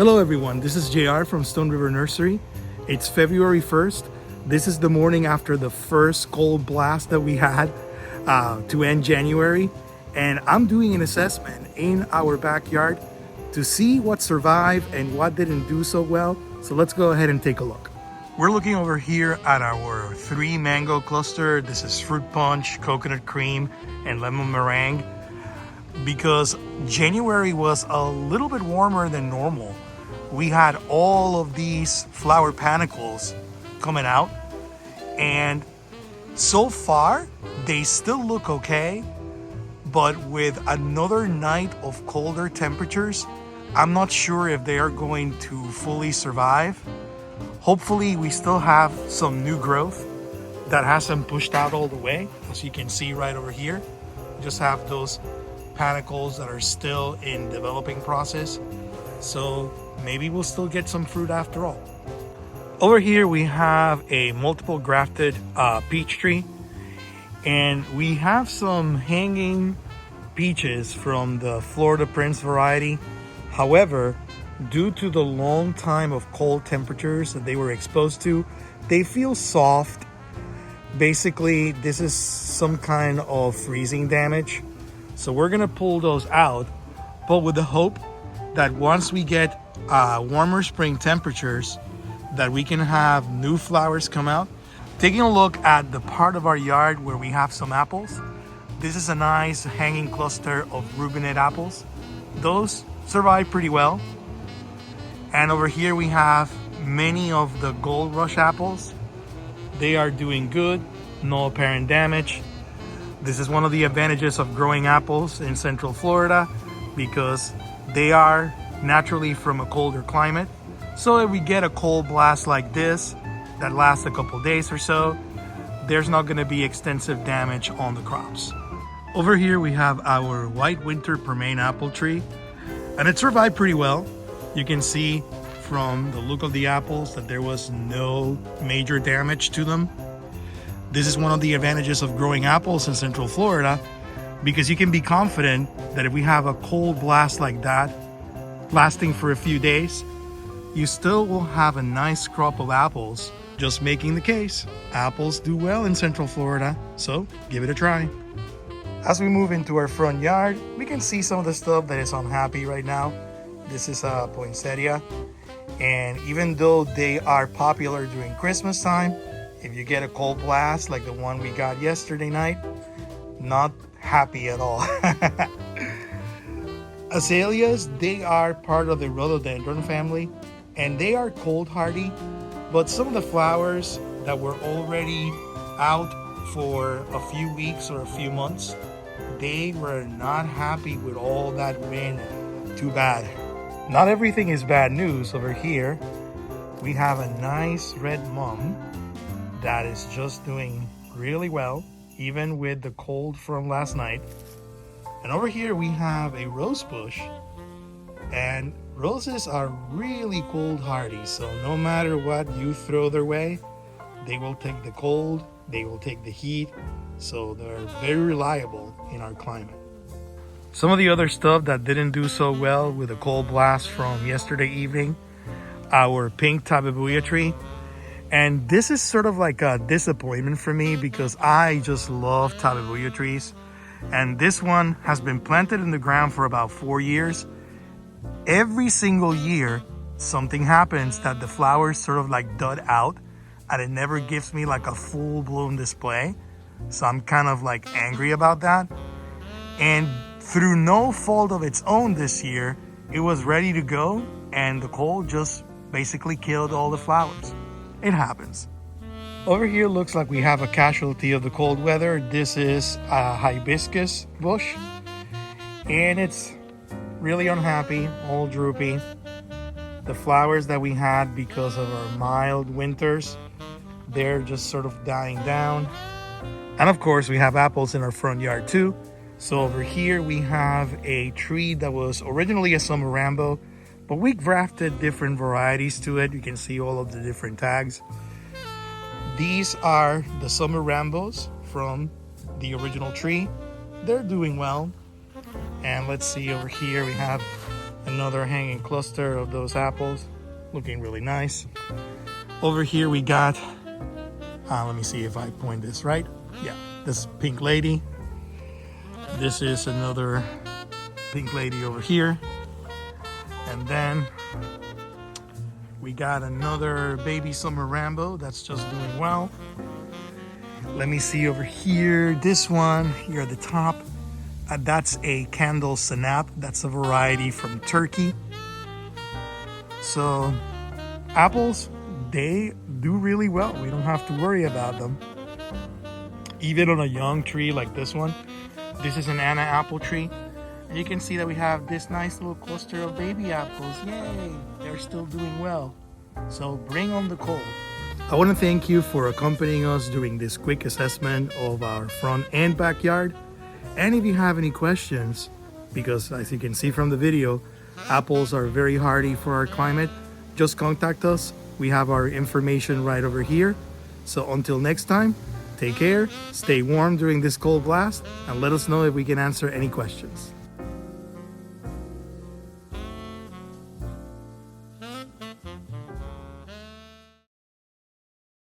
Hello everyone, this is JR from Stone River Nursery. It's February 1st. This is the morning after the first cold blast that we had to end January. And I'm doing an assessment in our backyard to see what survived and what didn't do so well. So let's go ahead and take a look. We're looking over here at our 3 mango cluster. This is fruit punch, coconut cream, and lemon meringue. Because January was a little bit warmer than normal. We had all of these flower panicles coming out, and so far they still look okay, but with another night of colder temperatures, I'm not sure if they are going to fully survive. Hopefully we still have some new growth that hasn't pushed out all the way. As you can see right over here, just have those panicles that are still in developing process. So maybe we'll still get some fruit after all. Over here we have a multiple grafted peach tree, and we have some hanging peaches from the Florida Prince variety. However, due to the long time of cold temperatures that they were exposed to, they feel soft. Basically, this is some kind of freezing damage. So we're gonna pull those out, but with the hope that once we get warmer spring temperatures, that we can have new flowers come out. Taking a look at the part of our yard where we have some apples, this is a nice hanging cluster of Rubinette apples. Those survive pretty well. And over here we have many of the Gold Rush apples. They are doing good, no apparent damage. This is one of the advantages of growing apples in Central Florida, because they are naturally from a colder climate. So if we get a cold blast like this that lasts a couple days or so, there's not going to be extensive damage on the crops. Over here we have our white winter pearmain apple tree, and it survived pretty well. You can see from the look of the apples that there was no major damage to them. This is one of the advantages of growing apples in Central Florida, because you can be confident that if we have a cold blast like that lasting for a few days, you still will have a nice crop of apples. Just making the case, apples do well in Central Florida, so give it a try. As we move into our front yard, we can see some of the stuff that is unhappy right now. This is a poinsettia, and even though they are popular during Christmas time, if you get a cold blast like the one we got yesterday night, not happy at all. Azaleas, they are part of the rhododendron family, and they are cold hardy, but some of the flowers that were already out for a few weeks or a few months, they were not happy with all that wind. Too bad. Not everything is bad news. Over here we have a nice red mum that is just doing really well, even with the cold from last night. And over here we have a rose bush, and roses are really cold hardy, so no matter what you throw their way, they will take the cold, they will take the heat, so they're very reliable in our climate. Some of the other stuff that didn't do so well with the cold blast from yesterday evening, our pink tabebuya tree. And this is sort of like a disappointment for me, because I just love tabebuya trees. And this one has been planted in the ground for about 4 years. Every single year, something happens that the flowers sort of like dud out, and it never gives me like a full-blown display. So I'm kind of like angry about that. And through no fault of its own this year, it was ready to go, and the cold just basically killed all the flowers. It happens. Over here looks like we have a casualty of the cold weather. This is a hibiscus bush, and it's really unhappy, all droopy. The flowers that we had because of our mild winters, they're just sort of dying down. And of course we have apples in our front yard too. So over here we have a tree that was originally a summer rambo, but we grafted different varieties to it. You can see all of the different tags. These are the summer rambos from the original tree. They're doing well. And let's see, over here we have Another hanging cluster of those apples, looking really nice. Over here we got, let me see if I point this right. Yeah, this pink lady. This is another pink lady over here. And then we got another baby summer Rambo that's just doing well. Let me see over here. This one here at the top. That's a candle snap. That's a variety from Turkey. So apples, they do really well. We don't have to worry about them. Even on a young tree like this one. This is an Anna apple tree. And you can see that we have this nice little cluster of baby apples. Yay! They're still doing well. So bring on the cold. I want to thank you for accompanying us during this quick assessment of our front and backyard. And if you have any questions, because as you can see from the video, apples are very hardy for our climate, just contact us. We have our information right over here. So until next time, take care, stay warm during this cold blast, and let us know if we can answer any questions.